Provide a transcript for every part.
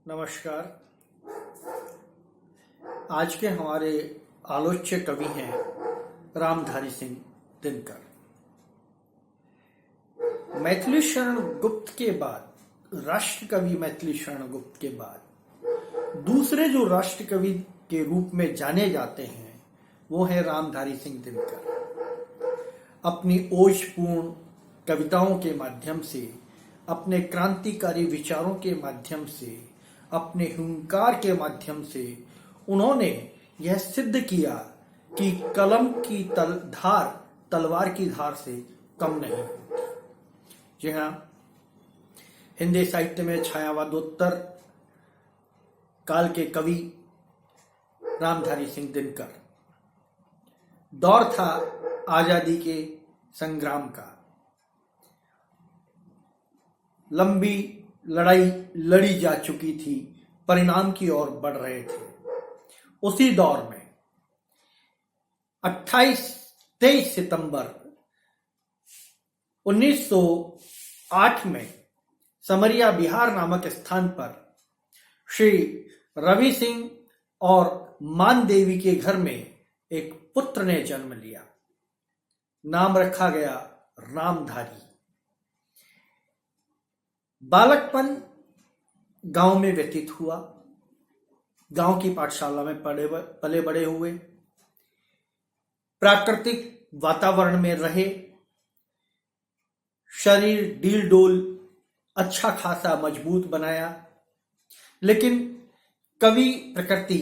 नमस्कार। आज के हमारे आलोच्य कवि हैं रामधारी सिंह दिनकर। मैथिली शरण गुप्त के बाद, राष्ट्र कवि मैथिली शरण गुप्त के बाद दूसरे जो राष्ट्र कवि के रूप में जाने जाते हैं वो है रामधारी सिंह दिनकर। अपनी ओजपूर्ण कविताओं के माध्यम से, अपने क्रांतिकारी विचारों के माध्यम से, अपने हुंकार के माध्यम से उन्होंने यह सिद्ध किया कि कलम की धार तलवार की धार से कम नहीं होती। जी हाँ, हिंदी साहित्य में छायावादोत्तर काल के कवि रामधारी सिंह दिनकर। दौर था आजादी के संग्राम का। लंबी लड़ाई लड़ी जा चुकी थी, परिणाम की ओर बढ़ रहे थे। उसी दौर में 23 सितंबर 1908 में समरिया बिहार नामक स्थान पर श्री रवि सिंह और मान देवी के घर में एक पुत्र ने जन्म लिया। नाम रखा गया रामधारी। बालकपन गांव में व्यतीत हुआ। गांव की पाठशाला में पले बड़े हुए, प्राकृतिक वातावरण में रहे, शरीर डील डोल अच्छा खासा मजबूत बनाया। लेकिन कवि प्रकृति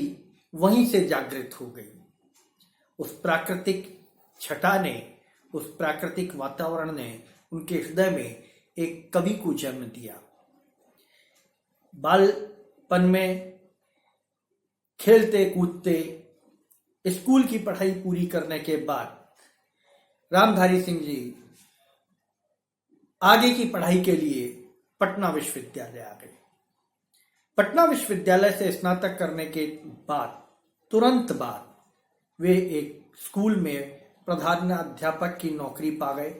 वहीं से जागृत हो गई। उस प्राकृतिक छटा ने, उस प्राकृतिक वातावरण ने उनके हृदय में एक कवि को जन्म दिया। बालपन में खेलते कूदते स्कूल की पढ़ाई पूरी करने के बाद रामधारी सिंह जी आगे की पढ़ाई के लिए पटना विश्वविद्यालय आ गए। पटना विश्वविद्यालय से स्नातक करने के बाद तुरंत बाद वे एक स्कूल में प्रधानाध्यापक की नौकरी पा गए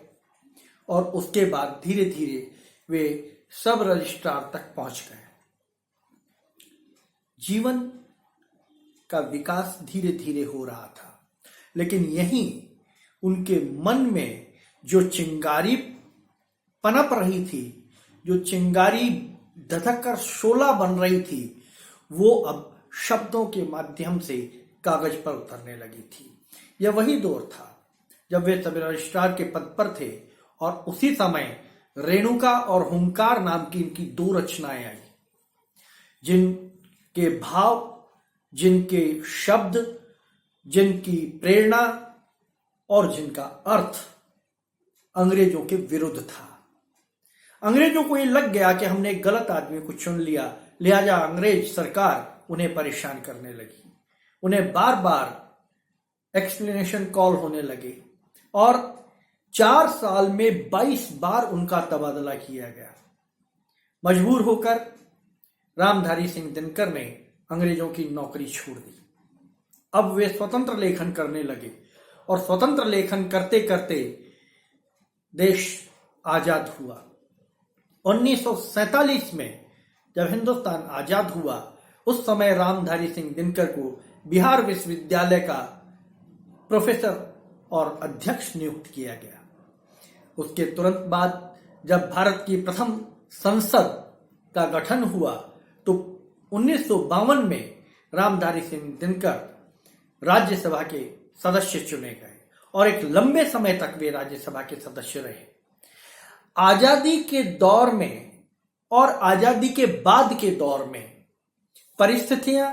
और उसके बाद धीरे धीरे वे सब रजिस्ट्रार तक पहुंच गए। जीवन का विकास धीरे धीरे हो रहा था, लेकिन यहीं उनके मन में जो चिंगारी पनप रही थी, जो चिंगारी धधक कर शोला बन रही थी, वो अब शब्दों के माध्यम से कागज पर उतरने लगी थी। यह वही दौर था जब वे सब रजिस्ट्रार के पद पर थे और उसी समय रेणुका और हुंकार नाम की इनकी दो रचनाएं आई, जिनके भाव, जिनके शब्द, जिनकी प्रेरणा और जिनका अर्थ अंग्रेजों के विरुद्ध था। अंग्रेजों को ये लग गया कि हमने एक गलत आदमी को चुन लिया, लिहाजा अंग्रेज सरकार उन्हें परेशान करने लगी। उन्हें बार बार एक्सप्लेनेशन कॉल होने लगे और 4 साल में 22 बार उनका तबादला किया गया। मजबूर होकर रामधारी सिंह दिनकर ने अंग्रेजों की नौकरी छोड़ दी। अब वे स्वतंत्र लेखन करने लगे और स्वतंत्र लेखन करते करते देश आजाद हुआ। 1947 में जब हिंदुस्तान आजाद हुआ, उस समय रामधारी सिंह दिनकर को बिहार विश्वविद्यालय का प्रोफेसर और अध्यक्ष नियुक्त किया गया। उसके तुरंत बाद जब भारत की प्रथम संसद का गठन हुआ तो 1952 में रामधारी सिंह दिनकर राज्यसभा के सदस्य चुने गए और एक लंबे समय तक वे राज्यसभा के सदस्य रहे। आजादी के दौर में और आजादी के बाद के दौर में परिस्थितियां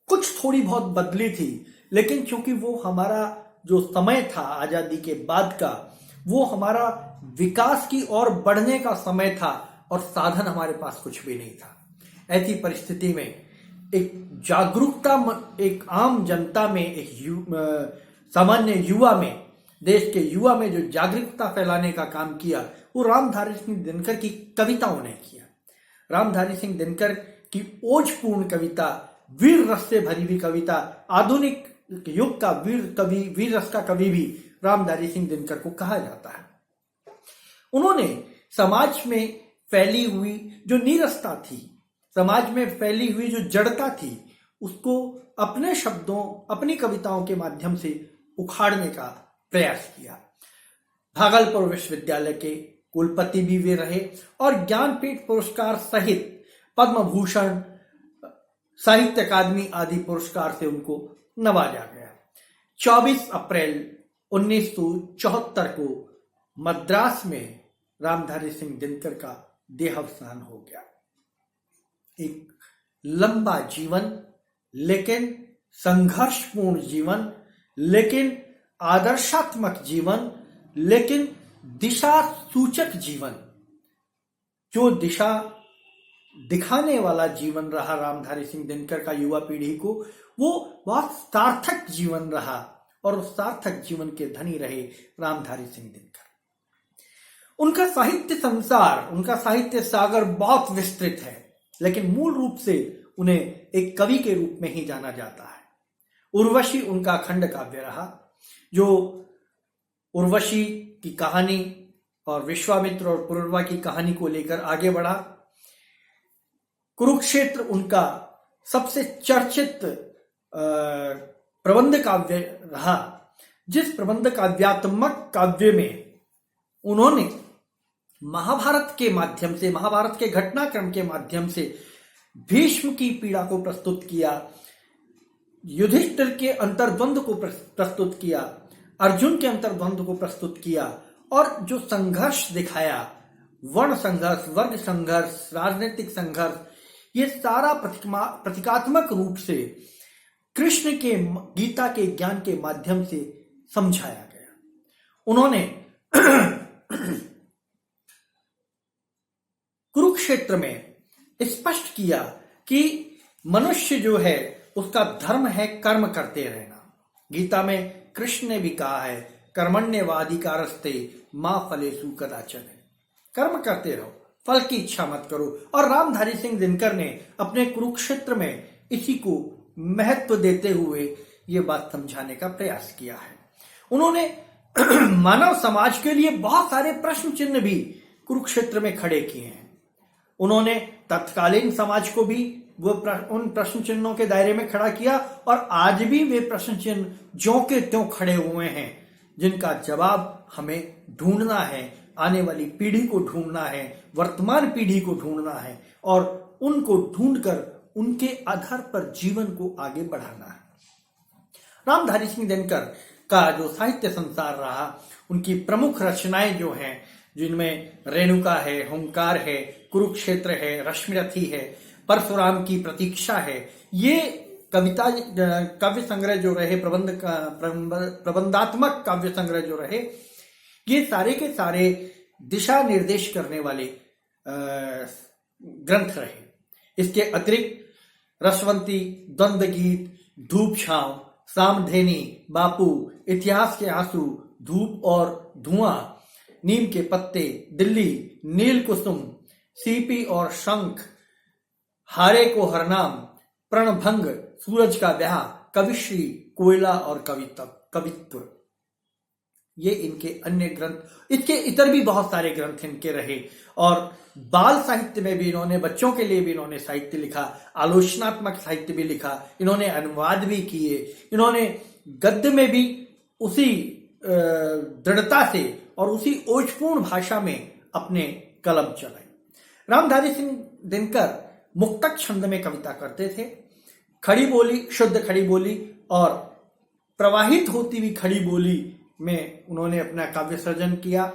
कुछ थोड़ी बहुत बदली थी, लेकिन चूंकि वो हमारा जो समय था आजादी के बाद का, वो हमारा विकास की ओर बढ़ने का समय था और साधन हमारे पास कुछ भी नहीं था। ऐसी परिस्थिति में एक जागरूकता, एक आम जनता में, एक सामान्य युवा में, देश के युवा में जो जागरूकता फैलाने का काम किया वो रामधारी सिंह दिनकर की कविताओं ने किया। रामधारी सिंह दिनकर की ओजपूर्ण कविता, वीर रस से भरी हुई कविता, आधुनिक युग का वीर कवि, वीर रस का कवि भी रामधारी सिंह दिनकर को कहा जाता है। उन्होंने समाज में फैली हुई जो नीरसता थी, समाज में फैली हुई जो जड़ता थी उसको अपने शब्दों, अपनी कविताओं के माध्यम से उखाड़ने का प्रयास किया। भागलपुर विश्वविद्यालय के कुलपति भी वे रहे और ज्ञानपीठ पुरस्कार सहित पद्म भूषण, साहित्य अकादमी आदि पुरस्कार से उनको नवाजा गया। 24 अप्रैल 1974 को मद्रास में रामधारी सिंह दिनकर का देहावसान हो गया। एक लंबा जीवन, लेकिन संघर्षपूर्ण जीवन, लेकिन आदर्शात्मक जीवन, लेकिन दिशा सूचक जीवन, जो दिशा दिखाने वाला जीवन रहा रामधारी सिंह दिनकर का युवा पीढ़ी को, वो बहुत सार्थक जीवन रहा और उस सार्थक जीवन के धनी रहे रामधारी सिंह दिनकर। उनका साहित्य संसार, उनका साहित्य सागर बहुत विस्तृत है, लेकिन मूल रूप से उन्हें एक कवि के रूप में ही जाना जाता है। उर्वशी उनका अखंड काव्य रहा, जो उर्वशी की कहानी और विश्वामित्र और पुरुरवा की कहानी को लेकर आगे बढ़ा। कुरुक्षेत्र उनका सबसे चर्चित प्रबंध काव्य रहा, जिस प्रबंध काव्यात्मक काव्य में उन्होंने महाभारत के माध्यम से, महाभारत के घटनाक्रम के माध्यम से भीष्म की पीड़ा को प्रस्तुत किया, युधिष्ठिर के अंतर्द्वंद को प्रस्तुत किया, अर्जुन के अंतर्द्वंद को प्रस्तुत किया और जो संघर्ष दिखाया, वर्ण संघर्ष, वर्ग संघर्ष, राजनीतिक संघर्ष, ये सारा प्रतीकात्मक रूप से कृष्ण के गीता के ज्ञान के माध्यम से समझाया गया। उन्होंने कुरुक्षेत्र में स्पष्ट किया कि मनुष्य जो है उसका धर्म है कर्म करते रहना। गीता में कृष्ण ने भी कहा है, कर्मण्येवाधिकारस्ते मा फलेषु कदाचन, कर्म करते रहो, फल की इच्छा मत करो। और रामधारी सिंह दिनकर ने अपने कुरुक्षेत्र में इसी को महत्व देते हुए ये बात समझाने का प्रयास किया है। उन्होंने मानव समाज के लिए बहुत सारे प्रश्न चिन्ह भी कुरुक्षेत्र में खड़े किए हैं। उन्होंने तत्कालीन समाज को भी वो उन प्रश्न चिन्हों के दायरे में खड़ा किया और आज भी वे प्रश्न चिन्ह ज्यों के त्यों खड़े हुए हैं, जिनका जवाब हमें ढूंढना है, आने वाली पीढ़ी को ढूंढना है, वर्तमान पीढ़ी को ढूंढना है और उनको ढूंढकर उनके आधार पर जीवन को आगे बढ़ाना है। रामधारी सिंह दिनकर का जो साहित्य संसार रहा, उनकी प्रमुख रचनाएं जो हैं, जिनमें रेणुका है, हुंकार है, कुरुक्षेत्र है, रश्मिरथी है, परशुराम की प्रतीक्षा है, ये कविता काव्य संग्रह जो रहे, प्रबंधात्मक काव्य संग्रह जो रहे, ये सारे के सारे दिशा निर्देश करने वाले ग्रंथ रहे। इसके अतिरिक्त रसवंती, द्वंद्व गीत, धूप छांव, सामधेनी, बापू, इतिहास के आंसू, धूप और धुआं, नीम के पत्ते, दिल्ली, नील कुसुम, सीपी और शंख, हारे को हरनाम, प्रणभंग, सूरज का ब्याह, कविश्री, कोयला और कवित्व, ये इनके अन्य ग्रंथ। इसके इतर भी बहुत सारे ग्रंथ इनके रहे और बाल साहित्य में भी इन्होंने, बच्चों के लिए भी इन्होंने साहित्य लिखा, आलोचनात्मक साहित्य भी लिखा, इन्होंने अनुवाद भी किए, इन्होंने गद्य में भी उसी दृढ़ता से और उसी ओजपूर्ण भाषा में अपने कलम चलाई। रामधारी सिंह दिनकर मुक्तक छंद में कविता करते थे। खड़ी बोली, शुद्ध खड़ी बोली और प्रवाहित होती हुई खड़ी बोली में उन्होंने अपना काव्य सृजन किया।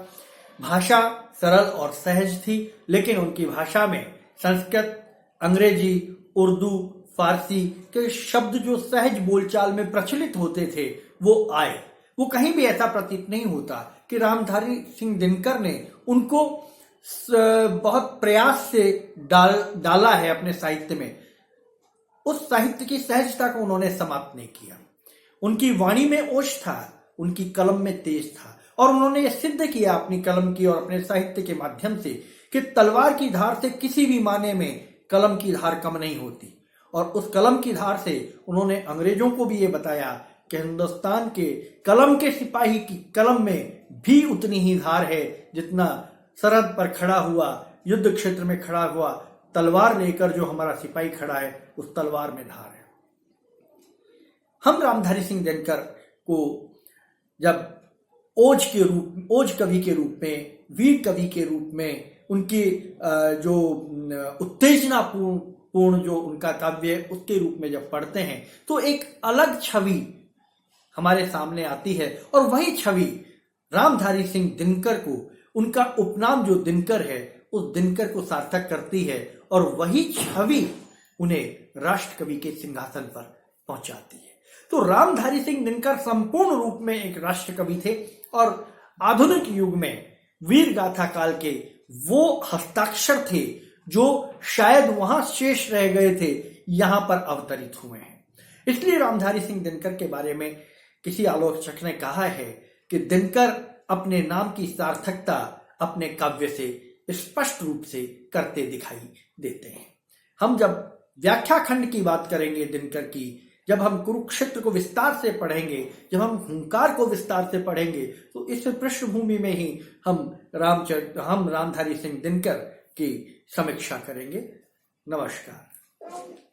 भाषा सरल और सहज थी, लेकिन उनकी भाषा में संस्कृत, अंग्रेजी, उर्दू, फारसी के शब्द जो सहज बोलचाल में प्रचलित होते थे वो आए। वो कहीं भी ऐसा प्रतीत नहीं होता कि रामधारी सिंह दिनकर ने उनको बहुत प्रयास से डाला है अपने साहित्य में। उस साहित्य की सहजता को उन्होंने समाप्त नहीं किया। उनकी वाणी में ओज था, उनकी कलम में तेज था और उन्होंने ये सिद्ध किया अपनी कलम की और अपने साहित्य के माध्यम से कि तलवार की धार से किसी भी माने में कलम की धार कम नहीं होती। और उस कलम की धार से उन्होंने अंग्रेजों को भी ये बताया कि हिंदुस्तान के कलम के सिपाही की कलम में भी उतनी ही धार है जितना सरहद पर खड़ा हुआ, युद्ध क्षेत्र में खड़ा हुआ तलवार लेकर जो हमारा सिपाही खड़ा है उस तलवार में धार है। हम रामधारी सिंह दिनकर को जब ओज कवि के रूप में, वीर कवि के रूप में, उनकी जो उत्तेजना पूर्ण जो उनका काव्य है उसके रूप में जब पढ़ते हैं तो एक अलग छवि हमारे सामने आती है। और वही छवि रामधारी सिंह दिनकर को, उनका उपनाम जो दिनकर है, उस दिनकर को सार्थक करती है और वही छवि उन्हें राष्ट्र कवि के सिंहासन पर पहुंचाती है। तो रामधारी सिंह दिनकर संपूर्ण रूप में एक राष्ट्र कवि थे और आधुनिक युग में वीर गाथा काल के वो हस्ताक्षर थे जो शायद वहां शेष रह गए थे, यहां पर अवतरित हुए हैं। इसलिए रामधारी सिंह दिनकर के बारे में किसी आलोचक ने कहा है कि दिनकर अपने नाम की सार्थकता अपने काव्य से स्पष्ट रूप से करते दिखाई देते हैं। हम जब व्याख्या खंड की बात करेंगे दिनकर की, जब हम कुरुक्षेत्र को विस्तार से पढ़ेंगे, जब हम हुंकार को विस्तार से पढ़ेंगे, तो इस पृष्ठभूमि में ही हम रामधारी सिंह दिनकर की समीक्षा करेंगे। नमस्कार।